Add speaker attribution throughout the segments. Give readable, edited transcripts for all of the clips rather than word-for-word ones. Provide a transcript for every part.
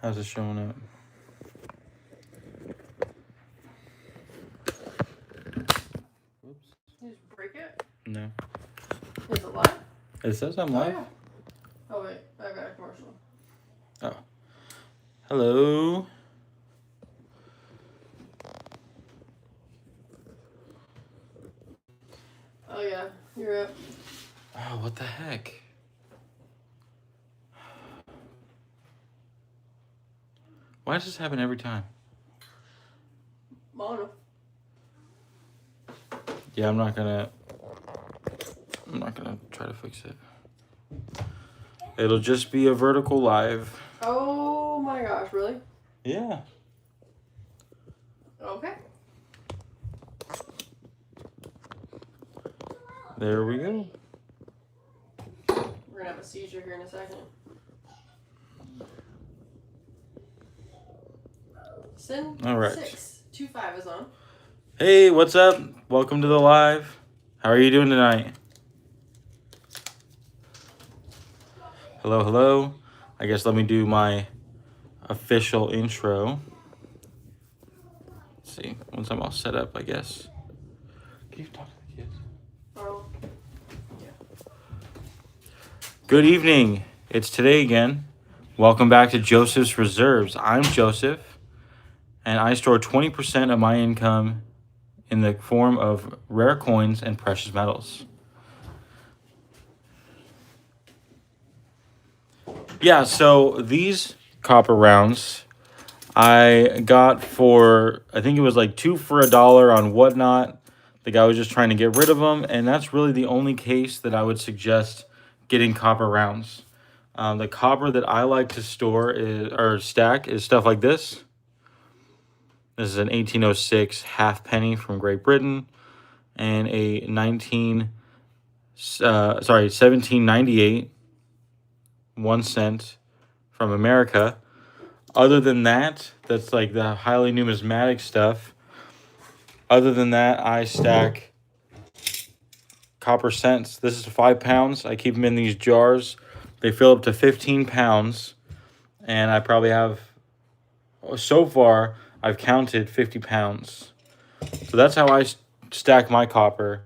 Speaker 1: How's it showing up?
Speaker 2: Whoops. You just break it?
Speaker 1: No.
Speaker 2: Is it live?
Speaker 1: It says I'm live.
Speaker 2: Oh, yeah. Oh wait, I got a commercial.
Speaker 1: Oh. Hello.
Speaker 2: Oh yeah, you're up.
Speaker 1: Oh, what the heck? Why does this happen every time?
Speaker 2: Mono.
Speaker 1: Yeah, I'm not gonna try to fix it. It'll just be a vertical live.
Speaker 2: Oh my gosh, really?
Speaker 1: Yeah.
Speaker 2: Okay.
Speaker 1: There we go.
Speaker 2: We're gonna have a seizure here in a second. Sin
Speaker 1: All right.
Speaker 2: 625 is on.
Speaker 1: Hey, what's up? Welcome to the live. How are you doing tonight? Hello, hello. I guess let me do my official intro. Let's see. Once I'm all set up, I guess. Can you talk to the kids?
Speaker 2: Oh. Yeah.
Speaker 1: Good evening. It's today again. Welcome back to Joseph's Reserves. I'm Joseph, and I store 20% of my income in the form of rare coins and precious metals. Yeah, so these copper rounds I got for, I think it was like 2 for $1 on Whatnot. The guy was just trying to get rid of them, and that's really the only case that I would suggest getting copper rounds. The copper that I like to store or stack is stuff like this. This is an 1806 halfpenny from Great Britain, and a 1798 1 cent from America. Other than that, that's like the highly numismatic stuff. Other than that, I stack copper cents. This is 5 pounds. I keep them in these jars. They fill up to 15 pounds. And I probably have, so far, I've counted 50 pounds. So that's how I stack my copper.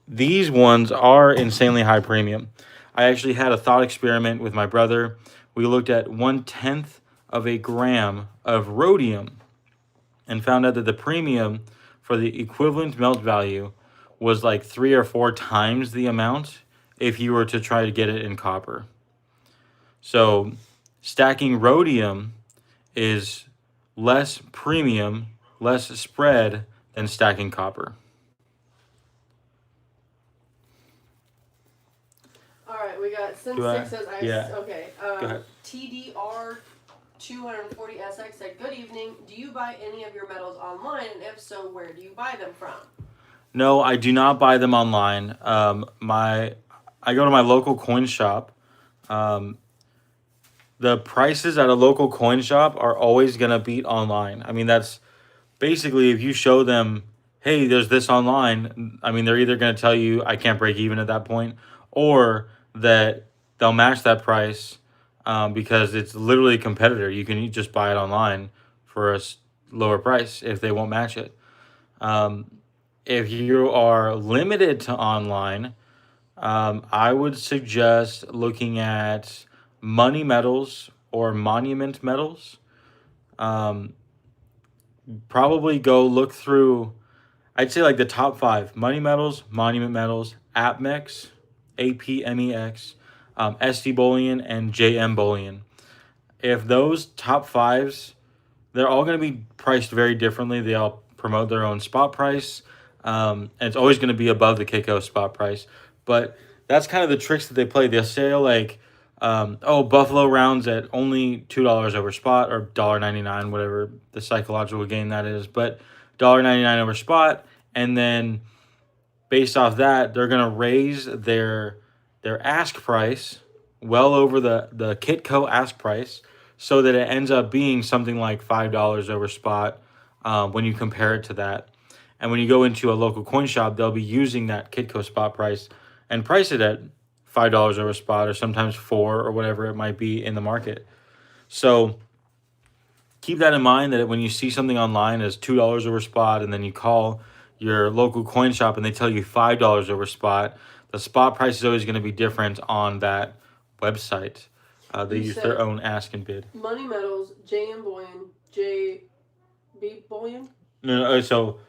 Speaker 1: These ones are insanely high premium. I actually had a thought experiment with my brother. We looked at 1/10 of a gram of rhodium and found out that the premium for the equivalent melt value was like 3 or 4 times the amount if you were to try to get it in copper. So stacking rhodium is less premium, less spread than stacking copper.
Speaker 2: All right, we got Sin
Speaker 1: Do I-
Speaker 2: 6 says
Speaker 1: yeah.
Speaker 2: Okay.
Speaker 1: Go ahead.
Speaker 2: TDR 240SX said, "Good evening. Do you buy any of your metals online, and if so, where do you buy them from?"
Speaker 1: No, I do not buy them online. I go to my local coin shop. The prices at a local coin shop are always gonna beat online. I mean, that's basically if you show them, hey, there's this online. I mean, they're either gonna tell you I can't break even at that point, or that they'll match that price because it's literally a competitor. You can just buy it online for a lower price if they won't match it. If you are limited to online, I would suggest looking at money metals or monument metals. Probably go look through, I'd say like the top 5 money metals, monument metals, APMEX, APMEX, SD bullion, and JM bullion. If those top 5s, they're all going to be priced very differently. They all promote their own spot price. And it's always going to be above the Keiko spot price. But that's kind of the tricks that they play. They'll say like, Buffalo rounds at only $2 over spot, or $1.99, whatever the psychological gain that is. But $1.99 over spot, and then based off that, they're gonna raise their ask price well over the Kitco ask price, so that it ends up being something like $5 over spot when you compare it to that. And when you go into a local coin shop, they'll be using that Kitco spot price and price it at $5 over spot, or sometimes 4, or whatever it might be in the market. So keep that in mind, that when you see something online as $2 over spot, and then you call your local coin shop and they tell you $5 over spot, the spot price is always going to be different on that website. They
Speaker 2: You
Speaker 1: use their
Speaker 2: said
Speaker 1: own ask and bid.
Speaker 2: Money Metals, JM Bullion, JB Bullion?
Speaker 1: No, no, so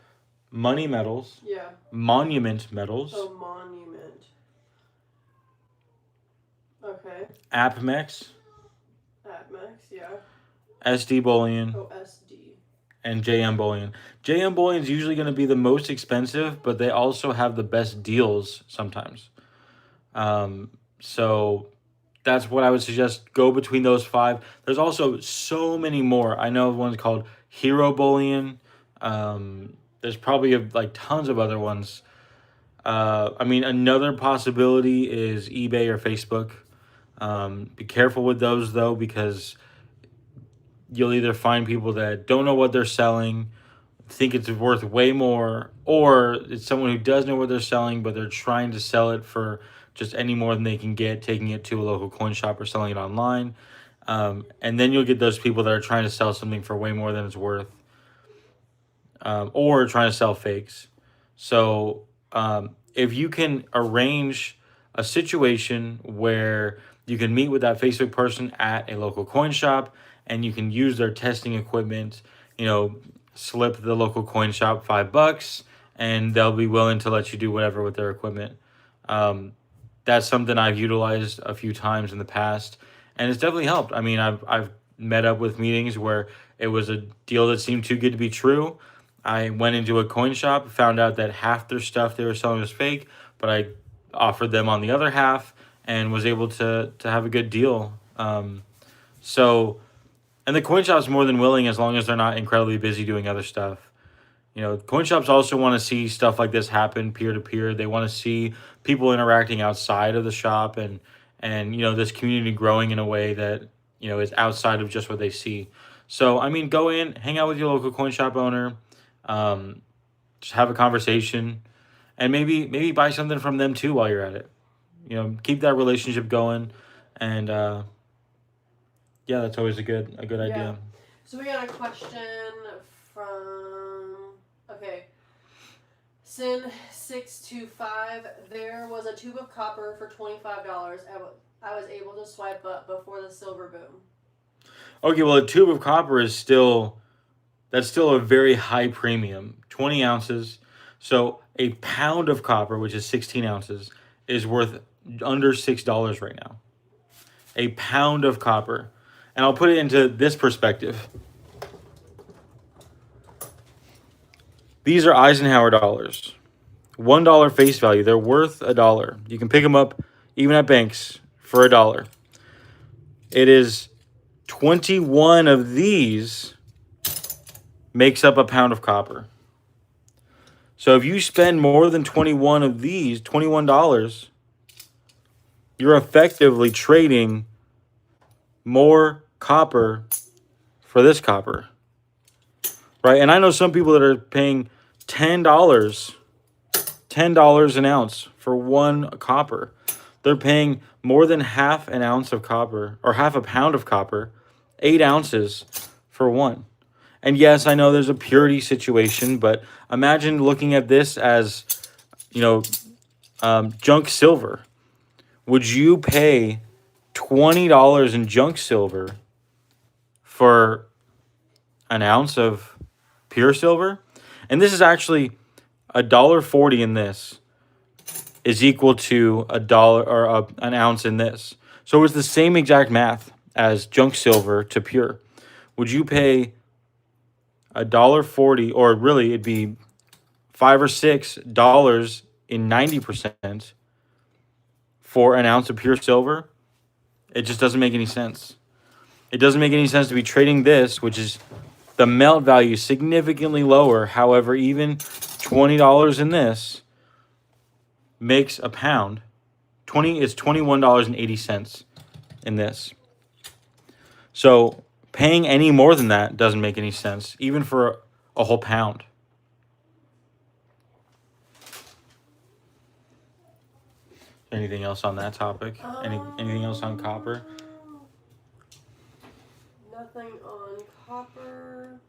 Speaker 1: Money Metals,
Speaker 2: Yeah.
Speaker 1: Monument Metals,
Speaker 2: Oh, Monument. Okay.
Speaker 1: AppMex,
Speaker 2: AppMax, yeah.
Speaker 1: SD Bullion,
Speaker 2: Oh, SD.
Speaker 1: and JM Bullion. JM Bullion is usually going to be the most expensive, but they also have the best deals sometimes. So that's what I would suggest. Go between those five. There's also so many more. I know one's called Hero Bullion. There's probably like tons of other ones. I mean, another possibility is eBay or Facebook. Be careful with those though, because you'll either find people that don't know what they're selling, think it's worth way more, or it's someone who does know what they're selling, but they're trying to sell it for just any more than they can get, taking it to a local coin shop or selling it online. And then you'll get those people that are trying to sell something for way more than it's worth, or trying to sell fakes. So if you can arrange a situation where you can meet with that Facebook person at a local coin shop and you can use their testing equipment, you know, slip the local coin shop $5 and they'll be willing to let you do whatever with their equipment. Um, that's something I've utilized a few times in the past, and it's definitely helped. I mean, I've met up with meetings where it was a deal that seemed too good to be true. I went into a coin shop, found out that half their stuff they were selling was fake, but I offered them on the other half and was able to have a good deal. So, and the coin shop's more than willing, as long as they're not incredibly busy doing other stuff. You know, coin shops also want to see stuff like this happen peer to peer. They want to see people interacting outside of the shop, and you know, this community growing in a way that, you know, is outside of just what they see. So I mean, go in, hang out with your local coin shop owner, um, just have a conversation, and maybe buy something from them too while you're at it. You know, keep that relationship going, and yeah, that's always a good
Speaker 2: Yeah.
Speaker 1: idea.
Speaker 2: So we got a question from, okay, Sin625. There was a tube of copper for $25. I was able to swipe up before the silver boom.
Speaker 1: Okay, well, a tube of copper is still, that's still a very high premium, 20 ounces. So a pound of copper, which is 16 ounces, is worth under $6 right now. A pound of copper. And I'll put it into this perspective. These are Eisenhower dollars. $1 face value. They're worth $1. You can pick them up even at banks for $1. It is 21 of these makes up a pound of copper. So if you spend more than 21 of these, $21, you're effectively trading more copper for this copper. Right? And I know some people that are paying $10, $10 an ounce for one copper. They're paying more than half an ounce of copper, or half a pound of copper, 8 ounces for one. And yes, I know there's a purity situation, but imagine looking at this as, you know, junk silver. Would you pay $20 in junk silver for an ounce of pure silver? And this is actually $1.40 in this is equal to $1 or an ounce in this. So it's the same exact math as junk silver to pure. Would you pay $1.40, or really it'd be $5 or $6 in 90% for an ounce of pure silver? It just doesn't make any sense. It doesn't make any sense to be trading this, which is the melt value significantly lower. However, even $20 in this makes a pound. 20 is $21.80 in this. So paying any more than that doesn't make any sense, even for a whole pound. Anything else on that topic? Anything else on copper?
Speaker 2: Nothing on copper.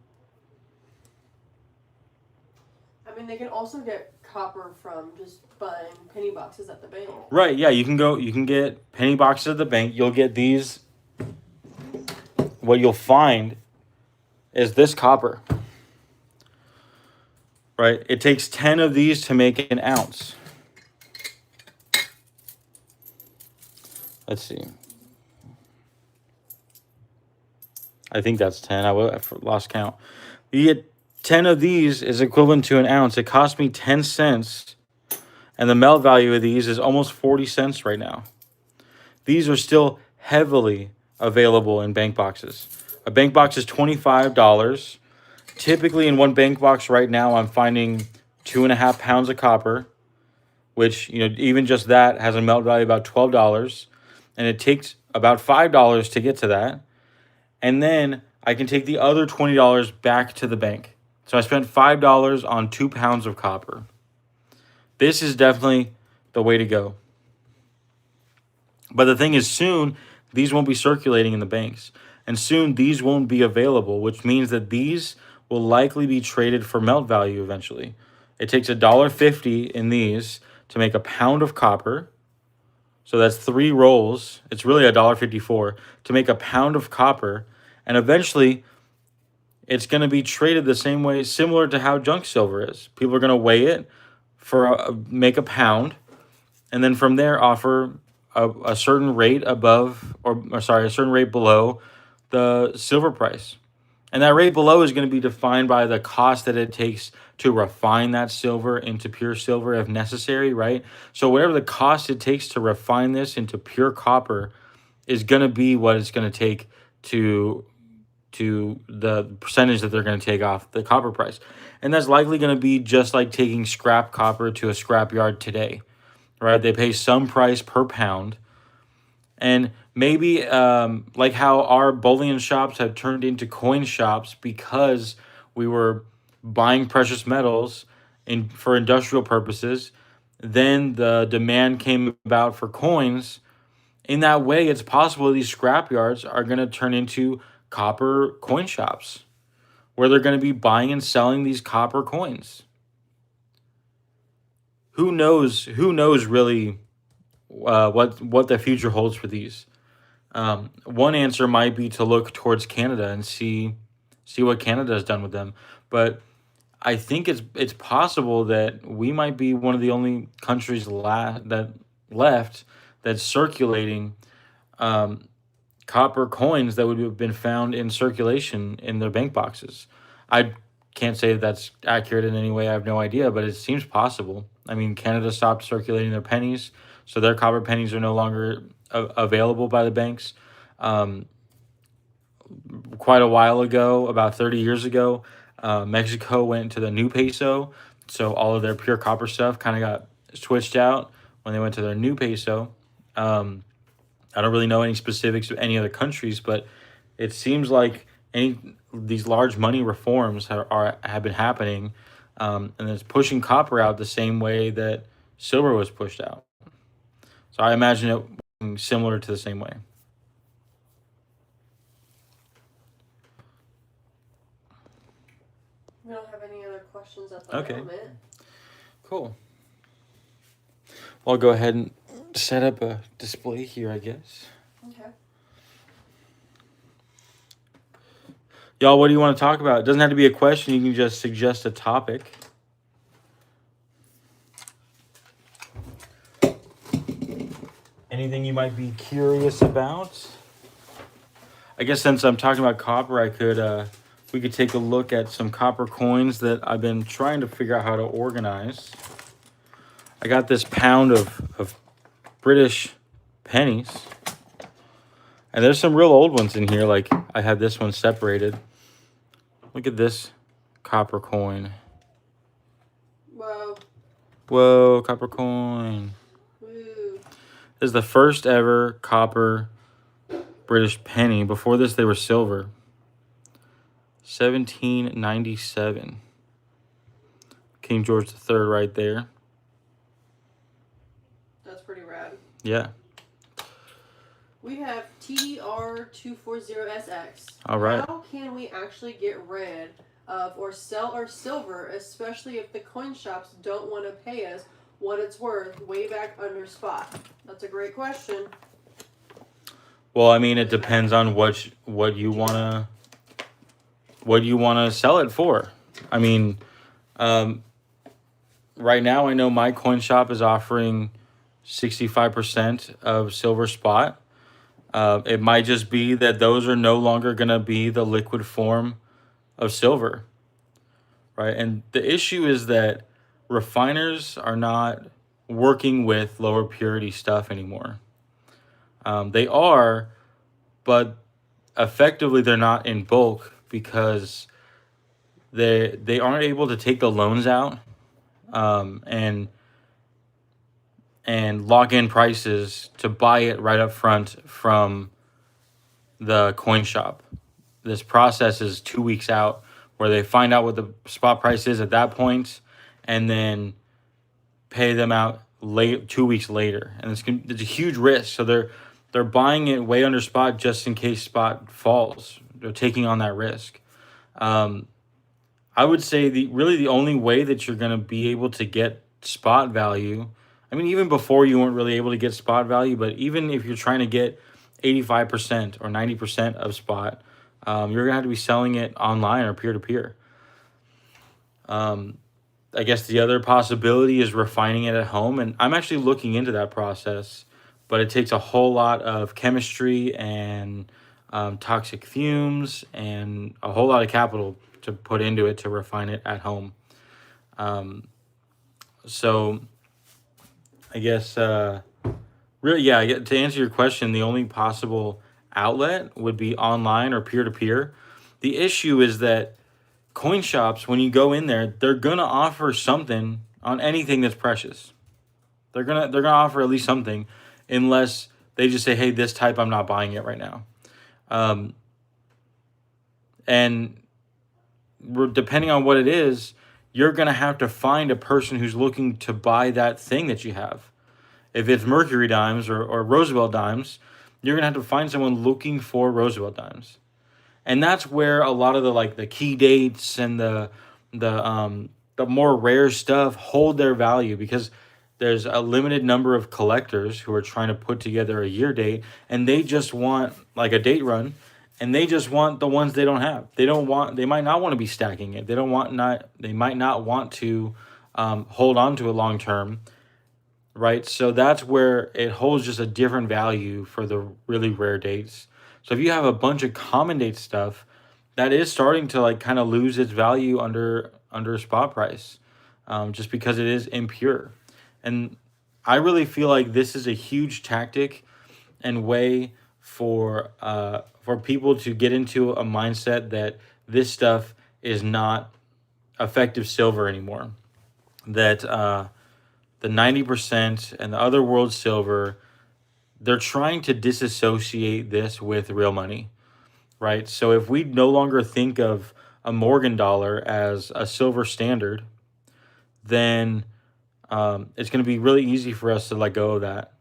Speaker 2: I mean, they can also get copper from just buying penny boxes at the bank.
Speaker 1: Right, yeah, you can get penny boxes at the bank. You'll get these. What you'll find is this copper. Right? It takes 10 of these to make an ounce. Let's see. I think that's 10. I lost count. You get 10 of these is equivalent to an ounce. It cost me 10 cents. And the melt value of these is almost 40 cents right now. These are still heavily available in bank boxes. A bank box is $25. Typically in one bank box right now, I'm finding 2.5 pounds of copper, which, even just that has a melt value of about $12. And it takes about $5 to get to that. And then I can take the other $20 back to the bank. So I spent $5 on 2 pounds of copper. This is definitely the way to go. But the thing is, soon these won't be circulating in the banks. And soon these won't be available, which means that these will likely be traded for melt value eventually. It takes $1.50 in these to make a pound of copper. So that's 3 rolls. It's really $1.54 to make a pound of copper. And eventually, it's going to be traded the same way, similar to how junk silver is. People are going to weigh it make a pound, and then from there offer a certain rate above, or sorry, a certain rate below the silver price. And that rate below is going to be defined by the cost that it takes to refine that silver into pure silver if necessary, right? So whatever the cost it takes to refine this into pure copper is going to be what it's going to take to the percentage that they're going to take off the copper price. And that's likely going to be just like taking scrap copper to a scrap yard today, right? They pay some price per pound. And maybe like how our bullion shops have turned into coin shops because we were buying precious metals for industrial purposes. Then the demand came about for coins. In that way, it's possible these scrap yards are going to turn into copper coin shops where they're going to be buying and selling these copper coins. Who knows? Who knows really what the future holds for these? One answer might be to look towards Canada and see what Canada has done with them. But I think it's possible that we might be one of the only countries that left that's circulating copper coins that would have been found in circulation in their bank boxes. I can't say that's accurate in any way. I have no idea, but it seems possible. I mean, Canada stopped circulating their pennies, so their copper pennies are no longer available by the banks. Quite a while ago, about 30 years ago, Mexico went to the new peso, so all of their pure copper stuff kind of got switched out when they went to their new peso. I don't really know any specifics of any other countries, but it seems like these large money reforms have been happening, and it's pushing copper out the same way that silver was pushed out. So I imagine it being similar to the same way.
Speaker 2: We don't have any other questions at the moment.
Speaker 1: Cool. Well, I'll go ahead and set up a display here, I guess.
Speaker 2: Okay.
Speaker 1: Y'all, what do you want to talk about? It doesn't have to be a question. You can just suggest a topic. Anything you might be curious about? I guess since I'm talking about copper, we could take a look at some copper coins that I've been trying to figure out how to organize. I got this pound of British pennies. And there's some real old ones in here. Like I have this one separated. Look at this copper coin.
Speaker 2: Whoa.
Speaker 1: Whoa, copper coin.
Speaker 2: Woo.
Speaker 1: This is the first ever copper British penny. Before this, they were silver. 1797. King George III right there.
Speaker 2: That's pretty rad.
Speaker 1: Yeah.
Speaker 2: We have TDR240SX.
Speaker 1: All right.
Speaker 2: How can we actually get rid of or sell our silver, especially if the coin shops don't want to pay us what it's worth way back under spot? That's a great question.
Speaker 1: Well, I mean, it depends on what you wanna sell it for. I mean, right now I know my coin shop is offering 65% of silver spot. It might just be that those are no longer gonna be the liquid form of silver, right? And the issue is that refiners are not working with lower purity stuff anymore. They are, but effectively they're not in bulk because they aren't able to take the loans out, and lock in prices to buy it right up front from the coin shop. This process is 2 weeks out, where they find out what the spot price is at that point, and then pay them out late 2 weeks later, and it's a huge risk. So they're buying it way under spot just in case spot falls. They're taking on that risk. I would say the only way that you're gonna be able to get spot value. I mean, even before you weren't really able to get spot value, but even if you're trying to get 85% or 90% of spot, you're gonna have to be selling it online or peer to peer. I guess the other possibility is refining it at home, and I'm actually looking into that process, but it takes a whole lot of chemistry and toxic fumes and a whole lot of capital to put into it to refine it at home. So I guess really, yeah. To answer your question, the only possible outlet would be online or peer to peer. The issue is that coin shops, when you go in there, they're gonna offer something on anything that's precious. They're gonna offer at least something, unless they just say, "Hey, this type, I'm not buying it right now." Um, and depending on what it is, you're gonna have to find a person who's looking to buy that thing that you have. If it's Mercury dimes or Roosevelt dimes, you're gonna have to find someone looking for Roosevelt dimes, and that's where a lot of the key dates and the more rare stuff hold their value, because there's a limited number of collectors who are trying to put together a year date, and they just want like a date run, and they just want the ones they don't have. They might not want to be stacking it. They might not want to hold on to it long term, right? So that's where it holds just a different value for the really rare dates. So if you have a bunch of common date stuff, that is starting to like kind of lose its value under spot price, just because it is impure. And I really feel like this is a huge tactic and way for people to get into a mindset that this stuff is not effective silver anymore. That the 90% and the other world silver, they're trying to disassociate this with real money, right? So if we no longer think of a Morgan dollar as a silver standard, then it's going to be really easy for us to let go of that.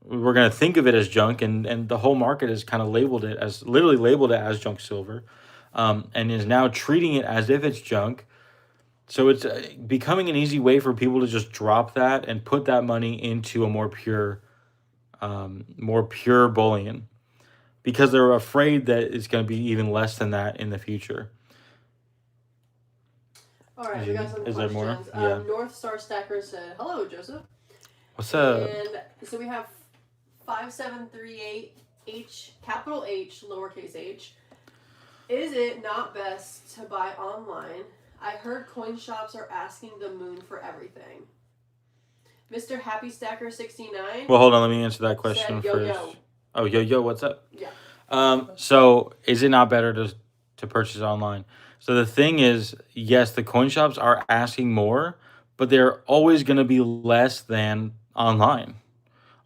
Speaker 1: We're going to think of it as junk, and the whole market has kind of literally labeled it as junk silver, and is now treating it as if it's junk. So it's becoming an easy way for people to just drop that and put that money into a more pure bullion, because they're afraid that it's going to be even less than that in the future.
Speaker 2: All right, we got some
Speaker 1: Is
Speaker 2: questions.
Speaker 1: there more? Yeah.
Speaker 2: North Star Stacker said, "Hello, Joseph."
Speaker 1: What's up?
Speaker 2: And so we have 5738H, capital H, lowercase h. Is it not best to buy online? I heard coin shops are asking the moon for everything. Mr. Happy Stacker 69.
Speaker 1: Well, hold on. Let me answer that question
Speaker 2: said, yo,
Speaker 1: first.
Speaker 2: yo.
Speaker 1: Oh, yo, what's up?
Speaker 2: Yeah.
Speaker 1: So is it not better to purchase online? So the thing is, yes, the coin shops are asking more, but they're always going to be less than online.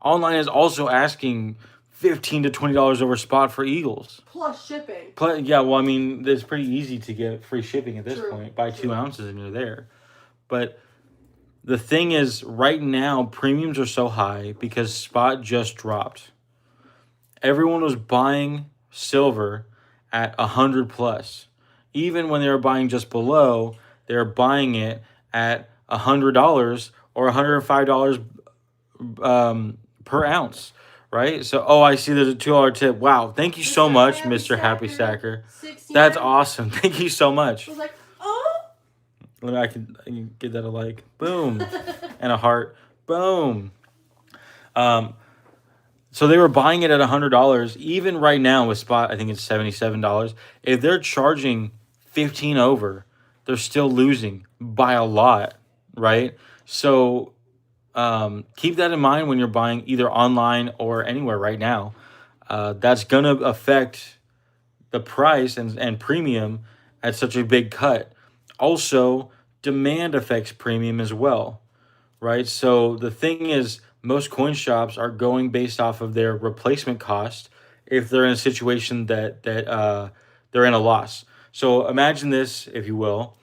Speaker 1: Online is also asking $15 to $20 over spot for Eagles.
Speaker 2: Plus shipping.
Speaker 1: Yeah, well, I mean, it's pretty easy to get free shipping at this
Speaker 2: True.
Speaker 1: point. Buy 2 ounces and you're there. But the thing is, right now, premiums are so high because spot just dropped. everyone was buying silver at 100 plus. Even when they were buying just below, they were buying it at $100 or $105 per ounce, right? So, oh, I see there's a $2 tip. Wow, thank you so
Speaker 2: Mr.
Speaker 1: much,
Speaker 2: Happy
Speaker 1: Mr. Happy
Speaker 2: Stacker,
Speaker 1: Stacker. That's
Speaker 2: 69.
Speaker 1: awesome. Thank you so much.
Speaker 2: I was like, oh.
Speaker 1: Let me, I can give that a like. Boom. And a heart. Boom. Um, so they were buying it at $100. Even right now with spot, I think it's $77. If they're charging 15 over, they're still losing by a lot, right? So keep that in mind when you're buying either online or anywhere right now. That's gonna affect the price and premium at such a big cut. Also, demand affects premium as well, right? So the thing is, most coin shops are going based off of their replacement cost if they're in a situation that they're in a loss. So imagine this, if you will.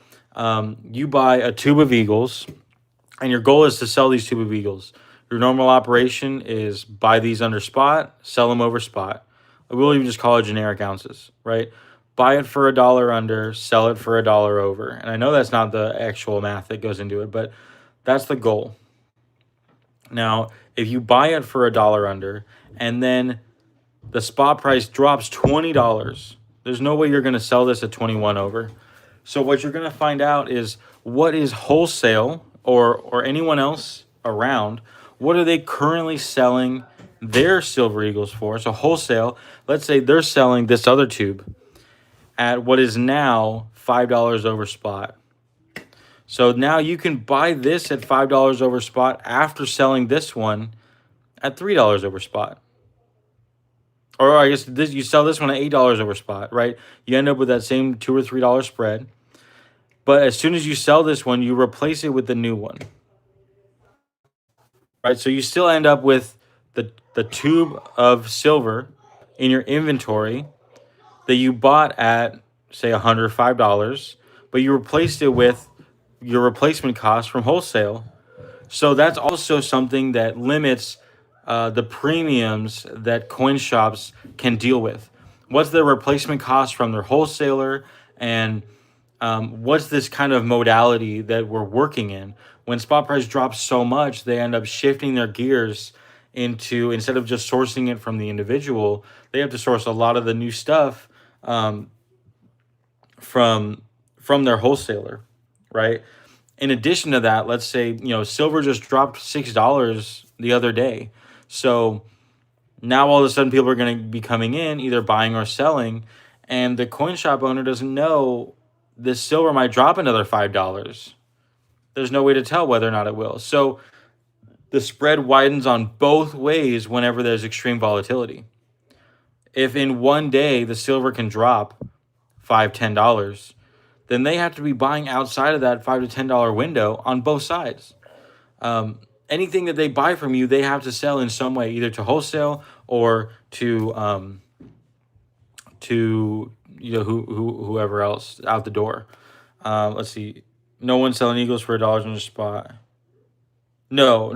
Speaker 1: You buy a tube of Eagles, and your goal is to sell these tube of Eagles. Your normal operation is buy these under spot, sell them over spot. We'll even just call it generic ounces, right? Buy it for $1 under, sell it for $1 over. And I know that's not the actual math that goes into it, but that's the goal. Now, if you buy it for $1 under and then the spot price drops $20, there's no way you're going to sell this at 21 over. So what you're going to find out is what is wholesale or anyone else around, what are they currently selling their silver eagles for? So wholesale, let's say they're selling this other tube at what is now $5 over spot. So now you can buy this at $5 over spot after selling this one at $3 over spot. Or I guess this, you sell this one at $8 over spot, right? You end up with that same $2 or $3 spread. But as soon as you sell this one, you replace it with the new one, right? So you still end up with the tube of silver in your inventory that you bought at, say, $105, but you replaced it with your replacement cost from wholesale. So that's also something that limits the premiums that coin shops can deal with. What's their replacement cost from their wholesaler, and what's this kind of modality that we're working in? When spot price drops so much, they end up shifting their gears into, instead of just sourcing it from the individual, they have to source a lot of the new stuff um, from their wholesaler, right? In addition to that, let's say silver just dropped $6 the other day, so now all of a sudden people are going to be coming in either buying or selling, and the coin shop owner doesn't know this silver might drop another $5. There's no way to tell whether or not it will. So the spread widens on both ways whenever there's extreme volatility. If in one day the silver can drop $5, $10, then they have to be buying outside of that $5 to $10 window on both sides. Anything that they buy from you, they have to sell in some way, either to wholesale or to whoever else out the door. Let's see. No one's selling Eagles for $1 on the spot. No.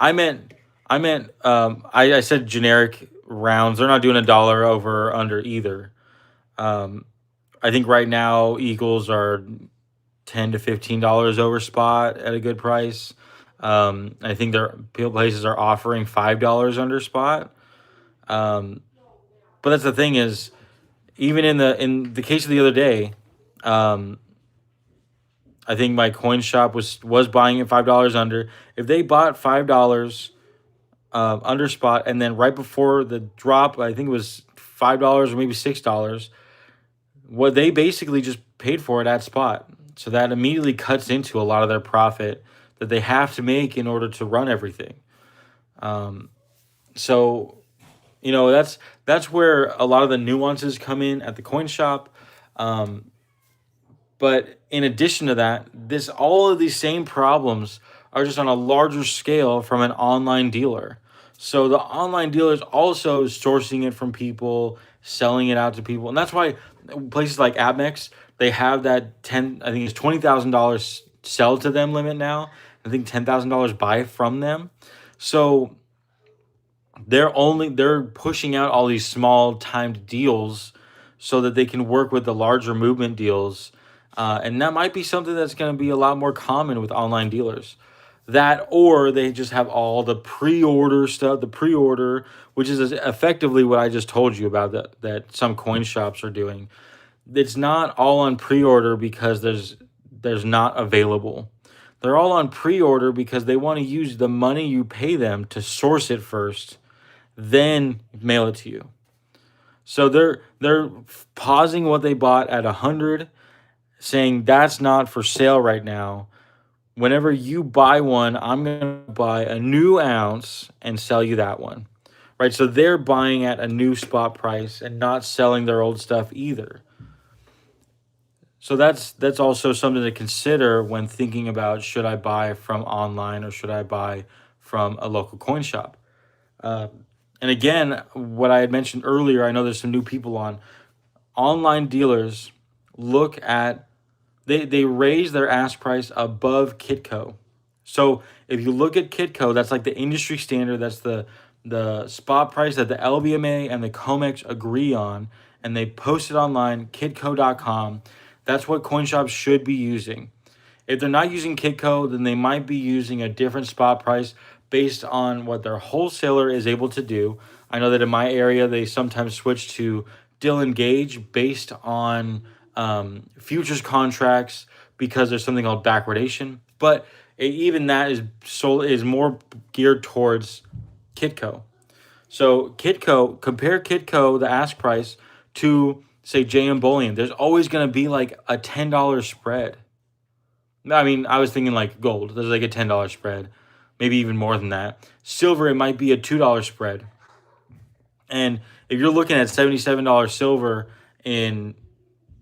Speaker 1: I said generic rounds. They're not doing $1 over or under either. I think right now Eagles are $10 to $15 over spot at a good price. I think there places are offering $5 under spot. But that's the thing is, even in the case of the other day, I think my coin shop was buying it $5 under. If they bought $5 under spot, and then right before the drop, I think it was $5 or maybe $6, what they basically just paid for it at spot. So that immediately cuts into a lot of their profit that they have to make in order to run everything. So that's where a lot of the nuances come in at the coin shop. But in addition to that, all of these same problems are just on a larger scale from an online dealer. So the online dealer is also sourcing it from people, selling it out to people, and that's why places like Amex, they have that I think it's $20,000 sell to them limit now. I think $10,000 buy from them. So they're pushing out all these small timed deals so that they can work with the larger movement deals, and that might be something that's going to be a lot more common with online dealers. That, or they just have all the pre-order stuff, the pre-order, which is effectively what I just told you about, that some coin shops are doing. It's not all on pre-order because there's not available. They're all on pre-order because they want to use the money you pay them to source it first, then mail it to you. So they're pausing what they bought at 100, saying that's not for sale right now. Whenever you buy one, I'm gonna buy a new ounce and sell you that one. Right? So they're buying at a new spot price and not selling their old stuff either. So that's also something to consider when thinking about, should I buy from online or should I buy from a local coin shop? Uh, and again, what I had mentioned earlier, I know there's some new people on. Online dealers look at, they raise their ask price above Kitco. So if you look at Kitco, that's like the industry standard. That's the spot price that the LBMA and the COMEX agree on, and they post it online, kitco.com. That's what coin shops should be using. If they're not using Kitco, then they might be using a different spot price based on what their wholesaler is able to do. I know that in my area, they sometimes switch to Dill Engage based on futures contracts because there's something called backwardation. But even that is more geared towards Kitco. So compare Kitco, the ask price, to say JM Bullion. There's always going to be like a $10 spread. I mean, I was thinking like gold. There's like a $10 spread, maybe even more than that. Silver, it might be a $2 spread. And if you're looking at $77 silver in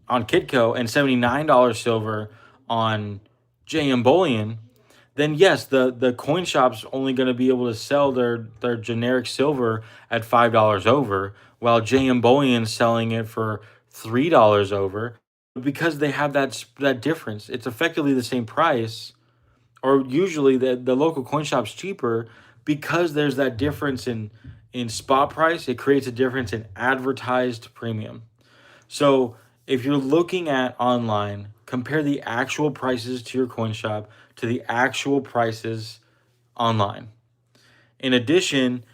Speaker 1: on Kitco and $79 silver on JM Bullion, then yes, the coin shop's only going to be able to sell their generic silver at $5 over, while JM Bullion's selling it for $3 over, because they have that difference. It's effectively the same price, or usually the local coin shop's cheaper because there's that difference in spot price. It creates a difference in advertised premium. So if you're looking at online, compare the actual prices to your coin shop to the actual prices online. In addition,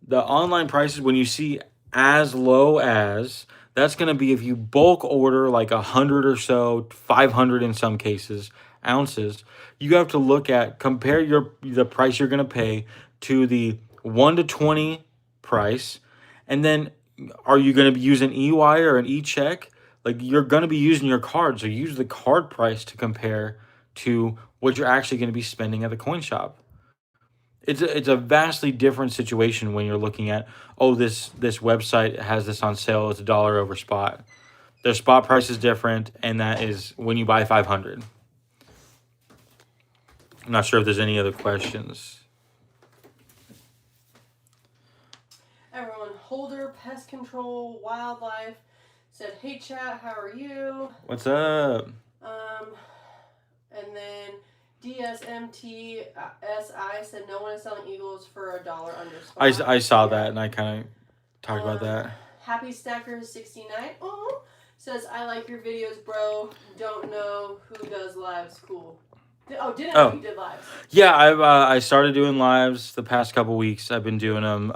Speaker 1: the online prices, when you see as low as, that's going to be if you bulk order like 100 or so, 500 in some cases, ounces. You have to look at, compare the price you're going to pay to the 1 to 20 price, and then are you going to be using e-wire or an e-check? Like, you're going to be using your card, so use the card price to compare to what you're actually going to be spending at the coin shop. It's a vastly different situation when you're looking at, oh, this website has this on sale, it's $1 over spot. Their spot price is different, and that is when you buy 500. I'm not sure if there's any other questions.
Speaker 2: Everyone, Holder, Pest Control, Wildlife said, "Hey chat, how are you?"
Speaker 1: What's up?
Speaker 2: And then DSMTSI said, "No one is selling Eagles for $1 under spot."
Speaker 1: I saw that, and I kind of talked about that.
Speaker 2: Happy Stacker 69 says, "I like your videos, bro. Don't know who does lives. Cool." Didn't know you did lives.
Speaker 1: Yeah, I started doing lives the past couple weeks. I've been doing them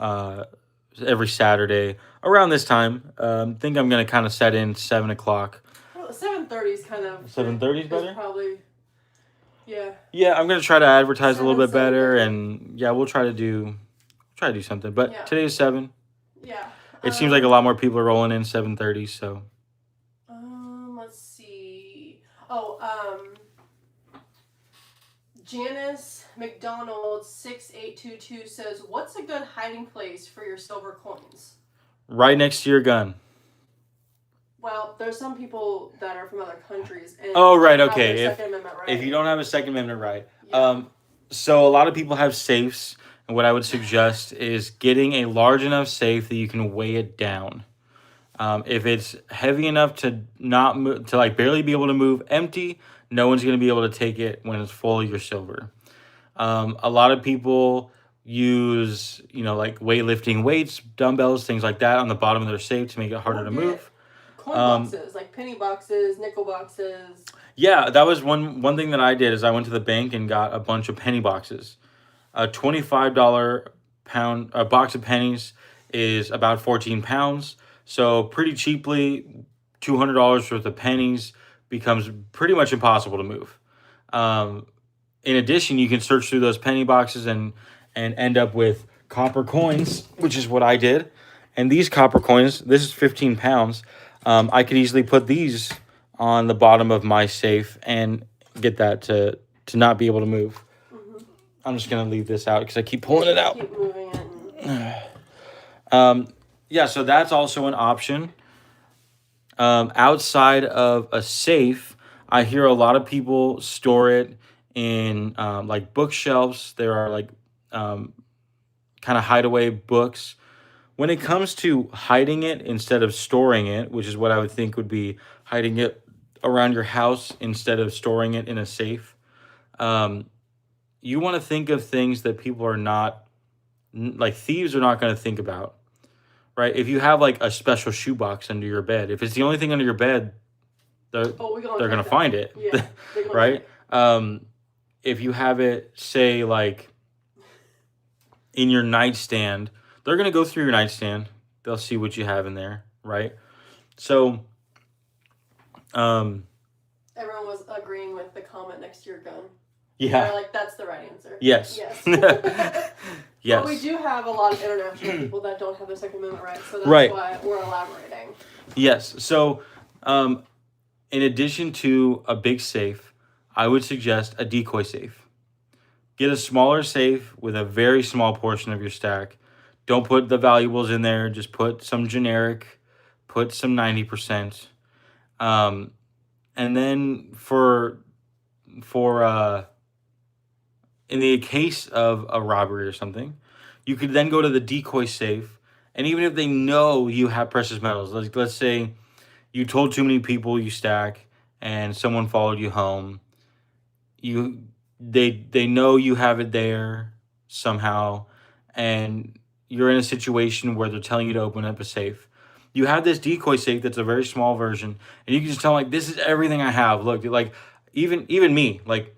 Speaker 1: every Saturday around this time. Think I'm gonna kind of set in 7 o'clock.
Speaker 2: Well, 7:30 is kind of
Speaker 1: 7:30 is better.
Speaker 2: Probably. Yeah.
Speaker 1: Yeah, I'm gonna try to advertise a little bit better, and yeah, we'll try to do something. But today is 7.
Speaker 2: Yeah.
Speaker 1: It seems like a lot more people are rolling in 7:30. So.
Speaker 2: Let's see. Janice McDonald 6822 says, "What's a good hiding place for your silver coins?"
Speaker 1: Right next to your gun.
Speaker 2: Well, there's some people that are from other countries. And
Speaker 1: right. Okay.
Speaker 2: Right.
Speaker 1: If you don't have a Second Amendment right, so a lot of people have safes, and what I would suggest is getting a large enough safe that you can weigh it down. If it's heavy enough to not move, to like barely be able to move, empty, no one's going to be able to take it when it's full of your silver. A lot of people use, like weightlifting weights, dumbbells, things like that on the bottom of their safe to make it harder to move.
Speaker 2: Coin boxes, like penny boxes, nickel boxes.
Speaker 1: Yeah, that was one thing that I did is I went to the bank and got a bunch of penny boxes. A $25 pound a box of pennies is about 14 pounds. So pretty cheaply, $200 worth of pennies becomes pretty much impossible to move. Um, in addition, you can search through those penny boxes and end up with copper coins, which is what I did. And these copper coins, this is 15 pounds. I could easily put these on the bottom of my safe and get that to not be able to move. I'm just gonna leave this out because I keep pulling it out.
Speaker 2: Keep moving it.
Speaker 1: Yeah, so that's also an option. Outside of a safe, I hear a lot of people store it in like bookshelves. There are like kind of hideaway books. When it comes to hiding it instead of storing it, which is what I would think would be hiding it around your house instead of storing it in a safe, you want to think of things that people are not, like thieves are not going to think about, right? If you have like a special shoebox under your bed, if it's the only thing under your bed, they're going to find it,
Speaker 2: Yeah,
Speaker 1: right? If you have it, say, like in your nightstand, they're going to go through your nightstand. They'll see what you have in there, right? So,
Speaker 2: everyone was agreeing with the comment next to your gun.
Speaker 1: yeah.
Speaker 2: They're like, that's the right answer.
Speaker 1: Yes.
Speaker 2: Yes.
Speaker 1: Yes.
Speaker 2: But we do have a lot of international people that don't have the Second Amendment right, so that's
Speaker 1: Right.
Speaker 2: why we're elaborating.
Speaker 1: Yes. So, in addition to a big safe, I would suggest a decoy safe. Get a smaller safe with a very small portion of your stack. Don't put the valuables in there. Just put some generic, put some 90%. And then for in the case of a robbery or something, you could then go to the decoy safe. And even if they know you have precious metals, like let's say you told too many people you stack and someone followed you home, they know you have it there somehow, and you're in a situation where they're telling you to open up a safe. You have this decoy safe that's a very small version, and you can just tell them, like, this is everything I have. Look, like even me, like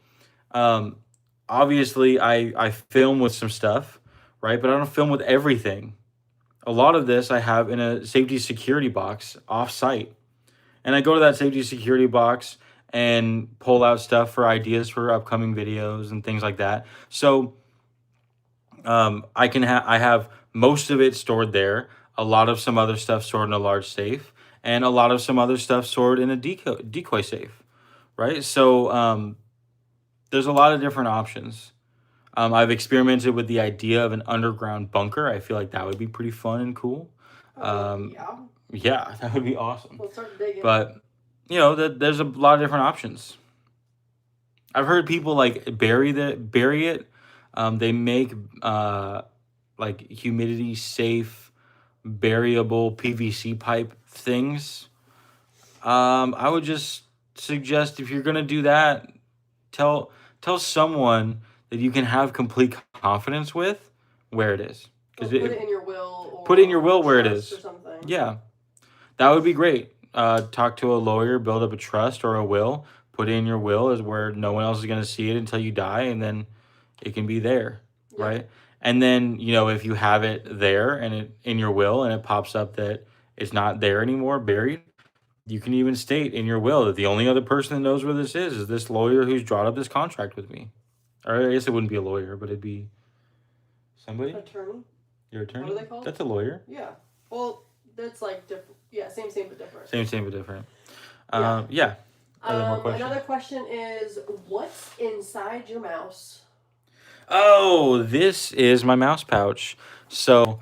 Speaker 1: obviously I film with some stuff, right? But I don't film with everything. A lot of this I have in a safety security box off site. And I go to that safety security box and pull out stuff for ideas for upcoming videos and things like that. So I have most of it stored there, a lot of some other stuff stored in a large safe, and a lot of some other stuff stored in a decoy safe, right? So there's a lot of different options. I've experimented with the idea of an underground bunker. I feel like that would be pretty fun and cool. Yeah, that would be awesome.
Speaker 2: We'll start digging.
Speaker 1: But there's a lot of different options. I've heard people like bury it. They make like humidity safe, buriable PVC pipe things. I would just suggest if you're gonna do that, tell someone that you can have complete confidence with where it is.
Speaker 2: Put it in your will. Or
Speaker 1: put it in your will where it
Speaker 2: trust
Speaker 1: is.
Speaker 2: Or something.
Speaker 1: Yeah, that would be great. Talk to a lawyer, build up a trust or a will. Put it in your will is where no one else is going to see it until you die, and then it can be there,
Speaker 2: Yeah.
Speaker 1: right? And then if you have it there and it in your will, and it pops up that it's not there anymore, buried, you can even state in your will that the only other person that knows where this is this lawyer who's drawn up this contract with me. Or I guess it wouldn't be a lawyer, but it'd be somebody.
Speaker 2: Attorney.
Speaker 1: Your attorney.
Speaker 2: What are they called?
Speaker 1: That's a lawyer.
Speaker 2: Yeah. Well, that's like different. Yeah, same but different.
Speaker 1: Same but different.
Speaker 2: Yeah.
Speaker 1: Another
Speaker 2: question is, what's inside your mouse?
Speaker 1: Oh, this is my mouse pouch. So,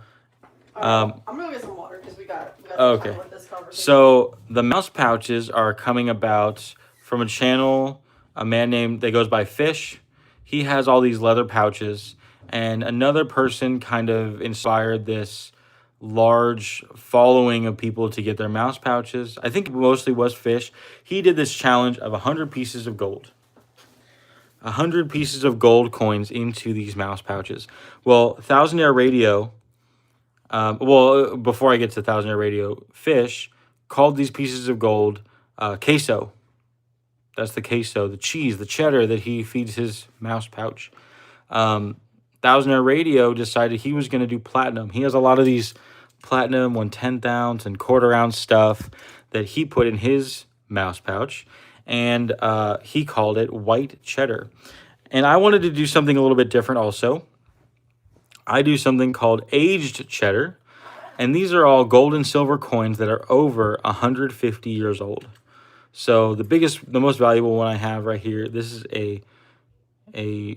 Speaker 2: I'm gonna get some water because we got some
Speaker 1: okay.
Speaker 2: time with this conversation.
Speaker 1: So the mouse pouches are coming about from a channel, a man named that goes by Fish. He has all these leather pouches, and another person kind of inspired this large following of people to get their mouse pouches. I think it mostly was Fish. He did this challenge of 100 pieces of gold. 100 pieces of gold coins into these mouse pouches. Well, Thousandaire Radio, before I get to Thousandaire Radio, Fish called these pieces of gold queso. That's the queso, the cheese, the cheddar that he feeds his mouse pouch. Thousandaire Radio decided he was going to do platinum. He has a lot of these platinum 1/10 ounce and quarter ounce stuff that he put in his mouse pouch, and he called it white cheddar. And I wanted to do something a little bit different also. I do something called aged cheddar, and these are all gold and silver coins that are over 150 years old. So the most valuable one I have right here, this is a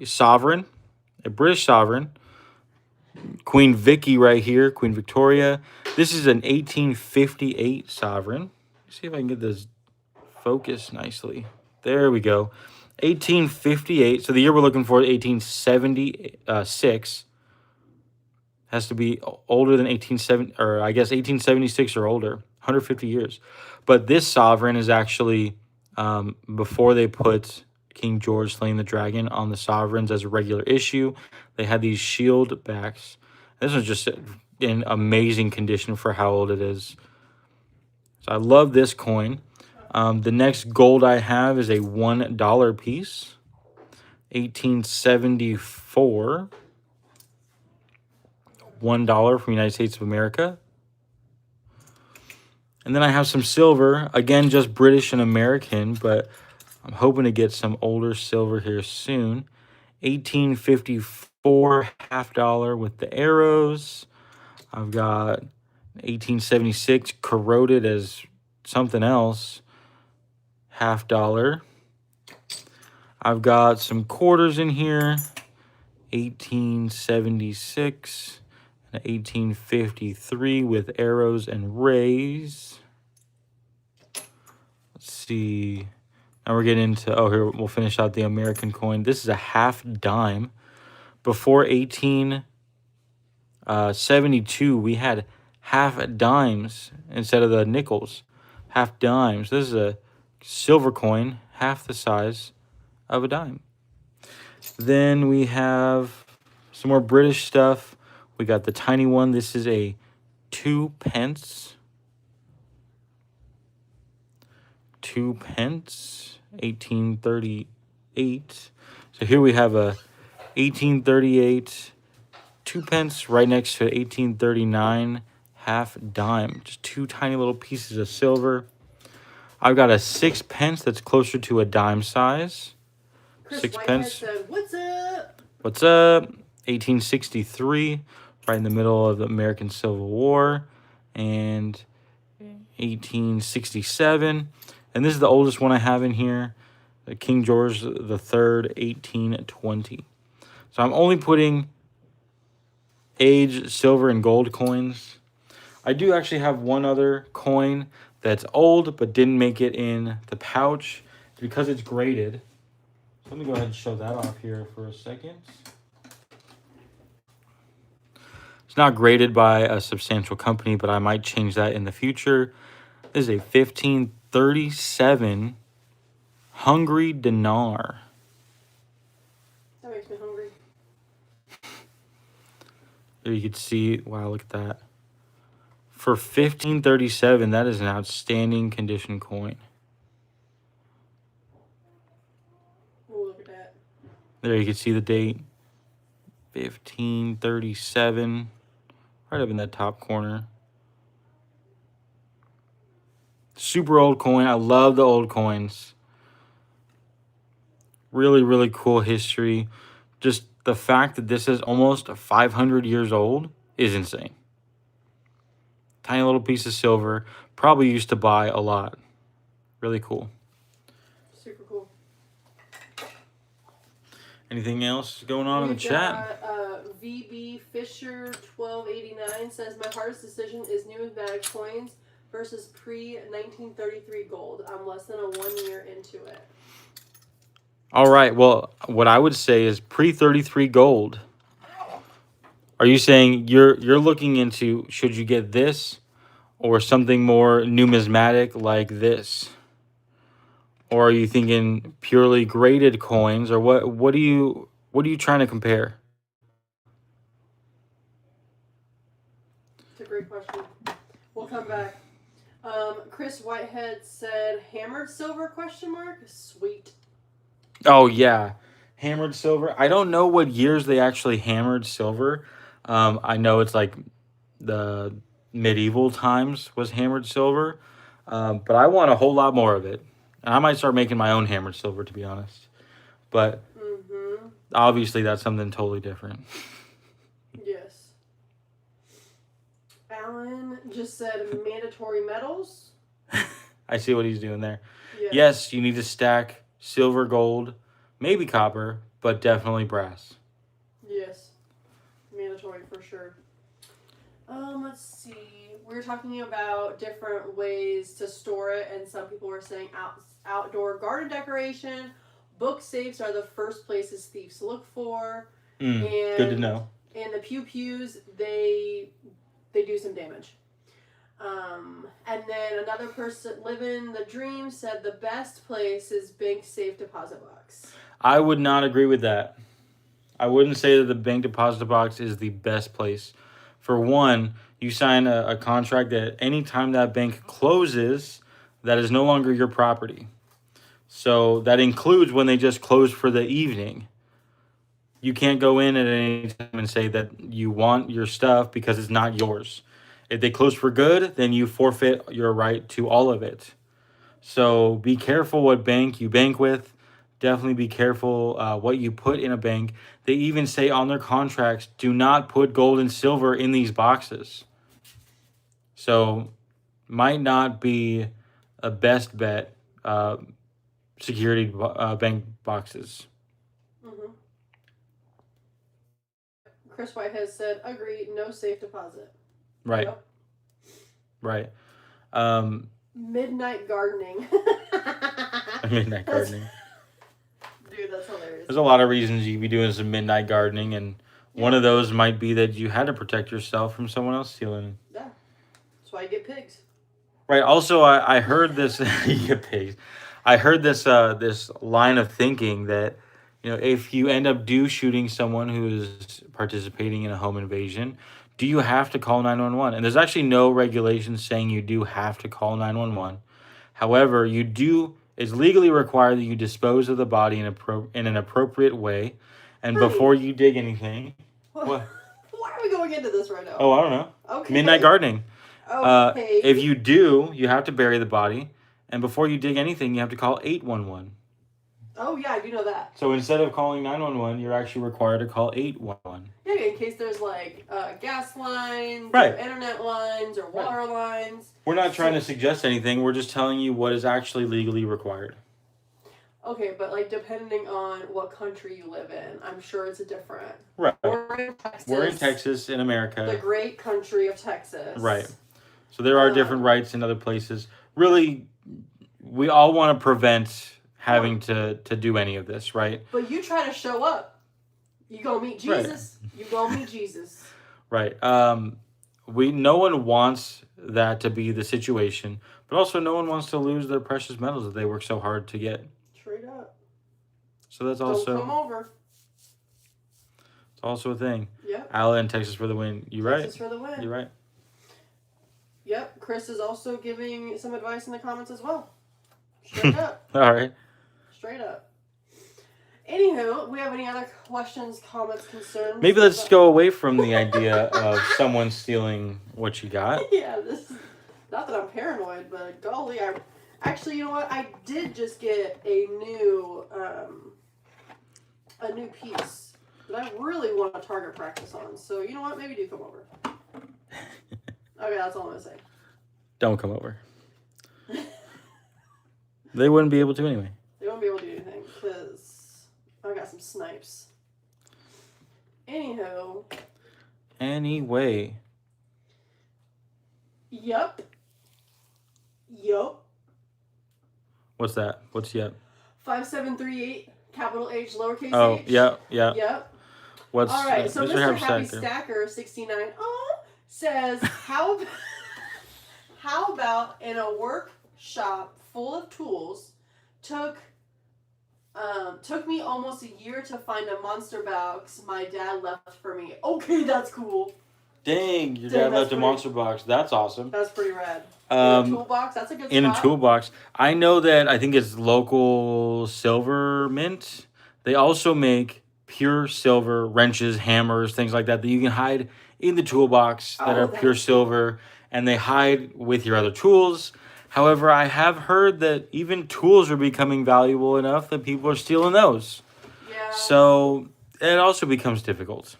Speaker 1: sovereign, a British sovereign, Queen Vicky right here, Queen Victoria. This is an 1858 sovereign. Let's see if I can get this focused nicely. There we go. 1858. So the year we're looking for is 1876. Has to be older than 1870, or I guess 1876 or older, 150 years. But this sovereign is actually before they put King George slaying the dragon on the sovereigns as a regular issue. They had these shield backs. This one's just in amazing condition for how old it is. So I love this coin. The next gold I have is a $1 piece, 1874. $1 from the United States of America. And then I have some silver, again, just British and American, but I'm hoping to get some older silver here soon. 1854 $half with the arrows. I've got 1876 corroded as something else, $half. I've got some quarters in here, 1876. 1853 with arrows and rays. Let's see. Now we're getting into, here, we'll finish out the American coin. This is a half dime. Before 1872, we had half dimes instead of the nickels. Half dimes. This is a silver coin, half the size of a dime. Then we have some more British stuff. We got the tiny one. This is a 2 pence. 2 pence, 1838. So here we have a 1838 2 pence right next to 1839 half dime. Just two tiny little pieces of silver. I've got a 6 pence that's closer to a dime size.
Speaker 2: Chris
Speaker 1: 6
Speaker 2: Whitehead
Speaker 1: pence.
Speaker 2: said, "What's up?"
Speaker 1: What's up? 1863, right in the middle of the American Civil War, and 1867. And this is the oldest one I have in here, King George III, 1820. So I'm only putting aged silver and gold coins. I do actually have one other coin that's old but didn't make it in the pouch because it's graded. So let me go ahead and show that off here for a second. It's not graded by a substantial company, but I might change that in the future. This is a 1537 Hungary dinar.
Speaker 2: That makes me hungry.
Speaker 1: There you can see, wow, look at that. For 1537, that is an outstanding condition coin.
Speaker 2: Oh, look at that.
Speaker 1: There you can see the date. 1537. Right up in that top corner. Super old coin. I love the old coins. Really, really cool history. Just the fact that this is almost 500 years old is insane. Tiny little piece of silver. Probably used to buy a lot. Really cool.
Speaker 2: Super cool.
Speaker 1: Anything else going on in the chat?
Speaker 2: VB Fisher 1289 says, "My hardest decision is numismatic coins versus pre-1933 gold. I'm less than 1 year into it."
Speaker 1: All right. Well, what I would say is pre-33 gold. Are you saying you're looking into, should you get this or something more numismatic like this? Or are you thinking purely graded coins, or what are you trying to compare?
Speaker 2: It's a great question. We'll come back. Chris Whitehead said hammered silver question mark? Sweet.
Speaker 1: Oh yeah, hammered silver. I don't know what years they actually hammered silver. I know it's like the medieval times was hammered silver, but I want a whole lot more of it. And I might start making my own hammered silver, to be honest. But
Speaker 2: Mm-hmm.
Speaker 1: obviously, that's something totally different.
Speaker 2: Yes. Alan just said mandatory metals.
Speaker 1: I see what he's doing there.
Speaker 2: Yes.
Speaker 1: Yes, you need to stack silver, gold, maybe copper, but definitely brass.
Speaker 2: Yes. Mandatory for sure. Let's see. We were talking about different ways to store it, and some people were saying outdoor garden decoration. Book safes are the first places thieves look for. And
Speaker 1: Good to know.
Speaker 2: And the pews, they do some damage. And then another person living the dream said the best place is bank safe deposit box.
Speaker 1: I would not agree with that. I wouldn't say that the bank deposit box is the best place. For one, you sign a contract that anytime that bank closes, that is no longer your property. So that includes when they just close for the evening. You can't go in at any time and say that you want your stuff because it's not yours. If they close for good, then you forfeit your right to all of it. So be careful what bank you bank with. Definitely be careful what you put in a bank. They even say on their contracts, do not put gold and silver in these boxes. So might not be a best bet security bank boxes.
Speaker 2: Mm-hmm. Chris White has said, agreed, no safe deposit.
Speaker 1: Right.
Speaker 2: Yep.
Speaker 1: Right.
Speaker 2: Midnight gardening.
Speaker 1: Midnight gardening.
Speaker 2: Dude, that's hilarious.
Speaker 1: There's a lot of reasons you could be doing some midnight gardening, and one of those might be that you had to protect yourself from someone else stealing.
Speaker 2: Yeah. That's why you get pigs.
Speaker 1: Right. Also, I heard this. You get pigs. I heard this this line of thinking that, if you end up shooting someone who is participating in a home invasion, do you have to call 911? And there's actually no regulation saying you do have to call 911. However, you do. It's legally required that you dispose of the body in an appropriate way, and before you dig anything. What?
Speaker 2: Why are we going into this right now?
Speaker 1: Oh, I don't know.
Speaker 2: Okay.
Speaker 1: Midnight gardening.
Speaker 2: Okay.
Speaker 1: If you do, you have to bury the body, and before you dig anything, you have to call 811.
Speaker 2: Oh yeah, I do know that.
Speaker 1: So instead of calling 911, you're actually required to call 811.
Speaker 2: Yeah, in case there's like gas lines,
Speaker 1: right,
Speaker 2: or internet lines, or water lines.
Speaker 1: We're not trying to suggest anything. We're just telling you what is actually legally required.
Speaker 2: Okay, but like depending on what country you live in, I'm sure it's a different.
Speaker 1: Right.
Speaker 2: We're
Speaker 1: in Texas, in America.
Speaker 2: The great country of Texas.
Speaker 1: Right. So there are different rights in other places. Really, we all want to prevent having to do any of this, right?
Speaker 2: But you try to show up, you gonna meet Jesus. Right. You gonna meet Jesus.
Speaker 1: Right. No one wants that to be the situation, but also no one wants to lose their precious metals that they work so hard to get.
Speaker 2: Straight up.
Speaker 1: So that's also.
Speaker 2: Don't come over.
Speaker 1: It's also a thing.
Speaker 2: Yep.
Speaker 1: Allen, Texas for the win. You right?
Speaker 2: Texas for the win.
Speaker 1: You're right.
Speaker 2: Yep. Chris is also giving some advice in the comments as well. Straight up.
Speaker 1: All right.
Speaker 2: Straight up. Anywho, we have any other questions, comments, concerns?
Speaker 1: Maybe let's go away from the idea of someone stealing what you got.
Speaker 2: Yeah, this is not that I'm paranoid, but golly, actually, you know what? I did just get a new piece that I really want to target practice on. So you know what? Maybe do come over. Okay, that's all I'm gonna say.
Speaker 1: Don't come over. They wouldn't be able to anyway.
Speaker 2: They won't be able to do anything because I got some snipes. Anyhow.
Speaker 1: Anyway.
Speaker 2: Yup.
Speaker 1: What's that? What's yep?
Speaker 2: 5738, capital H, lowercase h.
Speaker 1: Oh, yeah.
Speaker 2: Yep.
Speaker 1: What's
Speaker 2: all right? So Mr. Happy
Speaker 1: Stacker
Speaker 2: Stacker 69 says, how about in a workshop full of tools, Took me almost a year to find a monster box my dad left for me. Okay, that's cool.
Speaker 1: Dang, your
Speaker 2: Dang,
Speaker 1: dad
Speaker 2: that's
Speaker 1: left a
Speaker 2: pretty-
Speaker 1: monster box. That's awesome.
Speaker 2: That's pretty rad. In a toolbox, that's a good
Speaker 1: In a
Speaker 2: spot.
Speaker 1: toolbox. I know that I think it's local silver mint. They also make pure silver wrenches, hammers, things like that you can hide in the toolbox that
Speaker 2: Oh,
Speaker 1: are pure
Speaker 2: that's
Speaker 1: silver, and they hide with your other tools. However, I have heard that even tools are becoming valuable enough that people are stealing those.
Speaker 2: Yeah,
Speaker 1: So it also becomes difficult.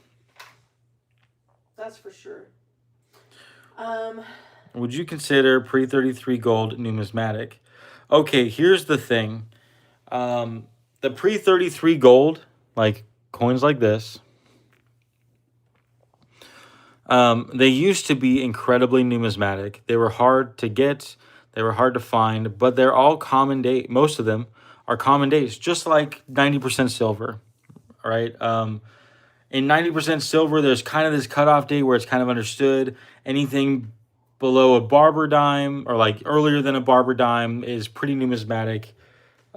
Speaker 2: that's for sure.
Speaker 1: Would you consider pre-33 gold numismatic? Okay, here's the thing. The pre-33 gold, like coins like this, they used to be incredibly numismatic. They were hard to get, they were hard to find, but they're all common date. Most of them are common dates, just like 90% silver, right? In 90% silver, there's kind of this cutoff date where it's kind of understood. Anything below a barber dime or like earlier than a barber dime is pretty numismatic.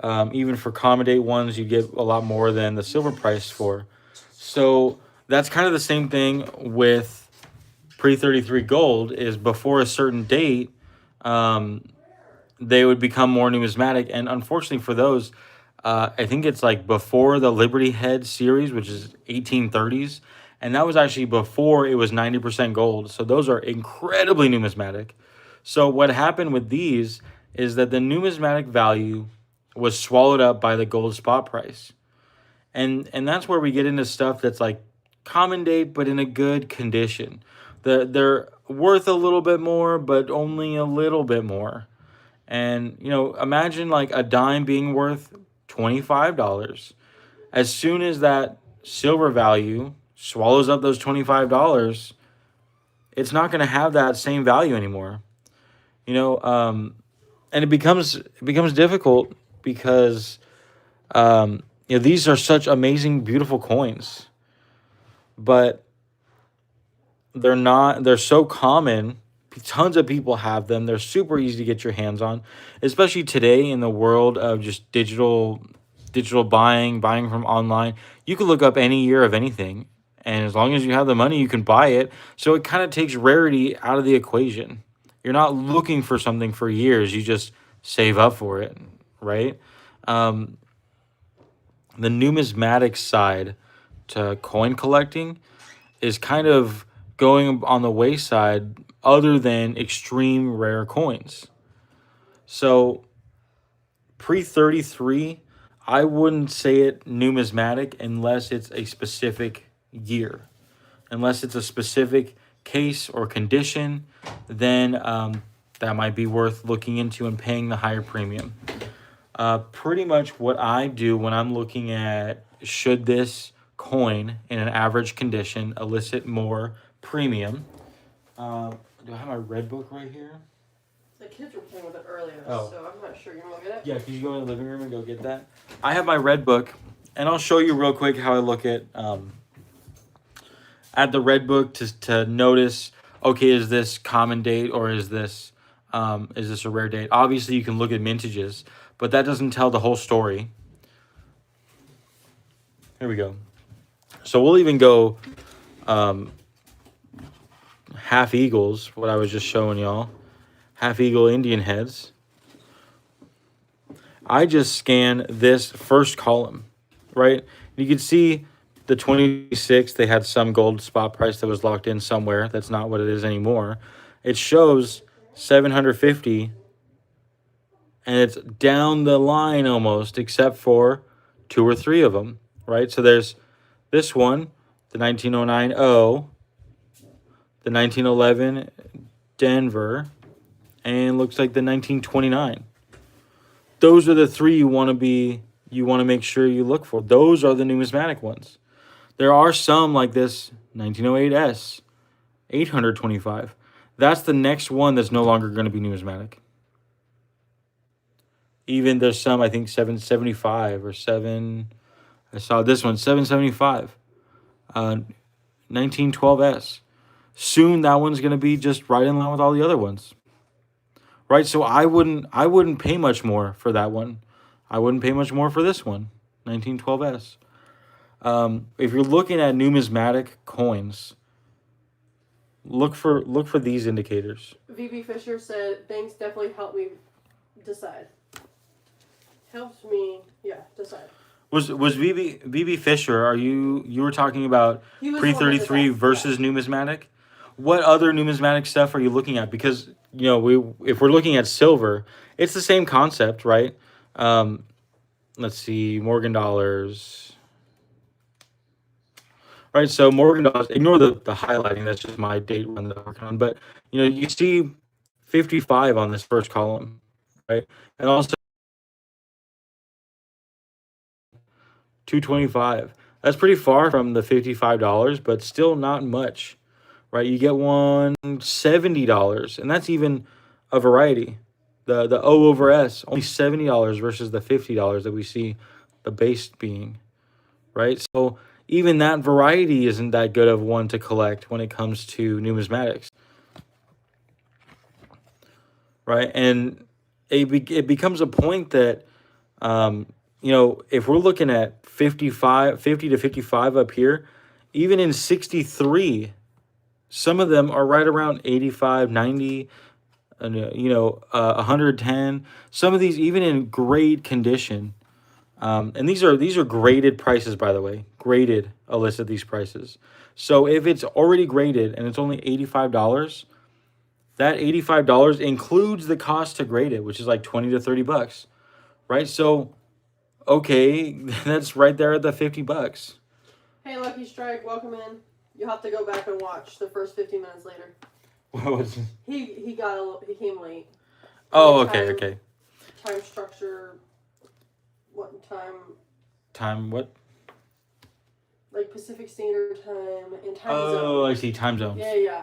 Speaker 1: Even for common date ones, you get a lot more than the silver price for. So that's kind of the same thing with pre-33 gold is before a certain date, um, they would become more numismatic. And unfortunately for those, I think it's like before the Liberty Head series, which is 1830s. And that was actually before it was 90% gold. So those are incredibly numismatic. So what happened with these is that the numismatic value was swallowed up by the gold spot price. And that's where we get into stuff that's like common date but in a good condition. They're worth a little bit more but only a little bit more. And imagine like a dime being worth $25. As soon as that silver value swallows up those $25, it's not going to have that same value anymore. And it becomes difficult because these are such amazing, beautiful coins, but they're so common. Tons of people have them. They're super easy to get your hands on, especially today in the world of just digital buying from online. You can look up any year of anything, and as long as you have the money, you can buy it. So it kind of takes rarity out of the equation. You're not looking for something for years. You just save up for it, right? Um, the numismatic side to coin collecting is kind of going on the wayside other than extreme rare coins. So pre-33, I wouldn't say it numismatic unless it's a specific year. Unless it's a specific case or condition, then that might be worth looking into and paying the higher premium. Pretty much what I do when I'm looking at should this coin in an average condition elicit more premium. Do I have my red book right here?
Speaker 2: The kids were playing with it earlier,
Speaker 1: Oh.
Speaker 2: so I'm not sure. You want to get it?
Speaker 1: Yeah, can you go in the living room and go get that? I have my red book, and I'll show you real quick how I look at the red book to notice. Okay, is this common date or is this a rare date? Obviously, you can look at mintages, but that doesn't tell the whole story. Here we go. So we'll even go half eagles, what I was just showing y'all. Half eagle Indian heads. I just scan this first column, right? You can see the 26, they had some gold spot price that was locked in somewhere. That's not what it is anymore. It shows 750, and it's down the line almost, except for 2 or 3 of them, right? So there's this one, the 1909 O, the 1911 Denver, and looks like the 1929. Those are the 3 you want to make sure you look for. Those are the numismatic ones. There are some like this 1908S, 825. That's the next one that's no longer going to be numismatic. Even there's some, I think 775 or 7. I saw this one, 775. 1912S. Soon that one's going to be just right in line with all the other ones. Right? So I wouldn't pay much more for that one. I wouldn't pay much more for this one, 1912S. If you're looking at numismatic coins, look for these indicators.
Speaker 2: VB Fisher said, "Thanks, definitely helped me decide." Helps me, decide.
Speaker 1: Was VB Fisher? Are you were talking about pre-33 versus numismatic? What other numismatic stuff are you looking at? Because if we're looking at silver, it's the same concept, right? Let's see, Morgan dollars. Right, so Morgan dollars. Ignore the highlighting. That's just my date run that I'm working on. But you see 55 on this first column, right? And also 225. That's pretty far from the $55, but still not much, right? You get one $70, and that's even a variety. The O over S, only $70 versus the $50 that we see the base being, right? So even that variety isn't that good of one to collect when it comes to numismatics, right? And it becomes a point that, if we're looking at 50 to 55 up here, even in 63, some of them are right around 85, 90, and 110. Some of these even in great condition. And these are graded prices, by the way. Graded, I'll list these prices. So if it's already graded and it's only $85, that $85 includes the cost to grade it, which is like 20 to 30 bucks, right? So, okay, that's right there at the 50 bucks.
Speaker 2: Hey, Lucky Strike, welcome in. You'll have to go back and watch the first 15 minutes later.
Speaker 1: What was it?
Speaker 2: He came late.
Speaker 1: Oh, okay.
Speaker 2: Time structure. What time?
Speaker 1: Time what?
Speaker 2: Like Pacific Standard Time and time zone.
Speaker 1: Oh, I see, time zones.
Speaker 2: Yeah.